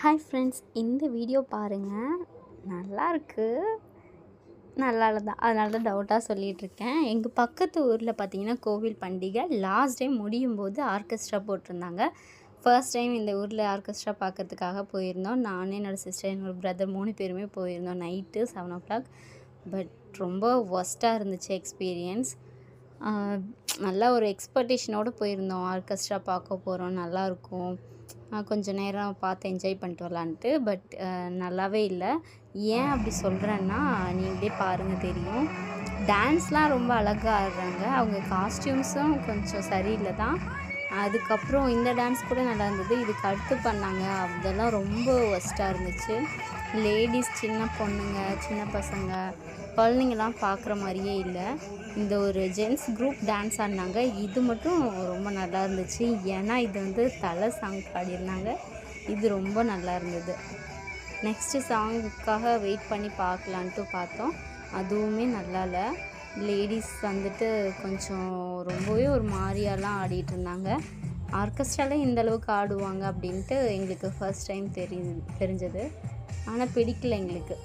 Hi friends, இந்த video பாருங்கள். நல்லாயிருக்கு. நல்லா தான், அதனால தான் டவுட்டாக சொல்லிகிட்ருக்கேன். எங்கள் பக்கத்து ஊரில் பார்த்தீங்கன்னா கோவில் பண்டிகை லாஸ்ட் டைம் முடியும் போது ஆர்கெஸ்ட்ரா போட்டிருந்தாங்க. ஃபர்ஸ்ட் டைம் இந்த ஊரில் ஆர்கெஸ்ட்ரா பார்க்கறதுக்காக போயிருந்தோம். நான், என்னோடய சிஸ்டர், என்னோடய பிரதர் 3 பேருமே போயிருந்தோம். நைட்டு 7:00. பட் ரொம்ப ஒஸ்ட்டாக இருந்துச்சு எக்ஸ்பீரியன்ஸ். நல்லா ஒரு எக்ஸ்பெக்டேஷனோடு போயிருந்தோம். ஆர்கெஸ்ட்ரா பார்க்க போகிறோம், நல்லாயிருக்கும், கொஞ்சம் நேரம் பார்த்து என்ஜாய் பண்ணிட்டு வரலான்ட்டு. பட் நல்லாவே இல்லை. ஏன் அப்படி சொல்கிறேன்னா, நீங்களே பாருங்கள் தெரியும். டான்ஸ்லாம் ரொம்ப அழகாக ஆடுறாங்க. அவங்க காஸ்டியூம்ஸும் கொஞ்சம் சரியில்லை தான். அதுக்கப்புறம் இந்த டான்ஸ் கூட நல்லா இருந்தது. இதுக்கு அடுத்து பண்ணாங்க, அதெல்லாம் ரொம்ப ஒஸ்ட்டாக இருந்துச்சு. லேடீஸ், சின்ன பொண்ணுங்க, சின்ன பசங்க, குழந்தைங்கலாம் பார்க்குற மாதிரியே இல்லை. இந்த ஒரு ஜென்ஸ் குரூப் டான்ஸ் ஆடினாங்க. இது மட்டும் ரொம்ப நல்லா இருந்துச்சு. ஏன்னா இது வந்து தலை சாங் பாடியிருந்தாங்க. இது ரொம்ப நல்லா இருந்தது. நெக்ஸ்ட்டு சாங்குக்காக வெயிட் பண்ணி பார்க்கலான்ட்டு பார்த்தோம். அதுவுமே நல்லா இல்லை. லேடீஸ் வந்துட்டு கொஞ்சம் ரொம்பவே ஒரு மாதிரியாலாம் ஆடிட்டு இருந்தாங்க. ஆர்கெஸ்ட்ராலே இந்த அளவுக்கு ஆடுவாங்க அப்படின்ட்டு எங்களுக்கு ஃபர்ஸ்ட் டைம் தெரிஞ்சது. ஆனால் பிடிக்கல எங்களுக்கு.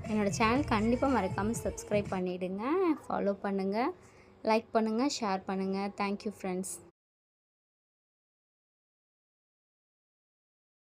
என்னோடய சேனல் கண்டிப்பாக மறக்காமல் சப்ஸ்கிரைப் பண்ணிவிடுங்க. ஃபாலோ பண்ணுங்கள், லைக் பண்ணுங்கள், ஷேர் பண்ணுங்கள். Thank you friends.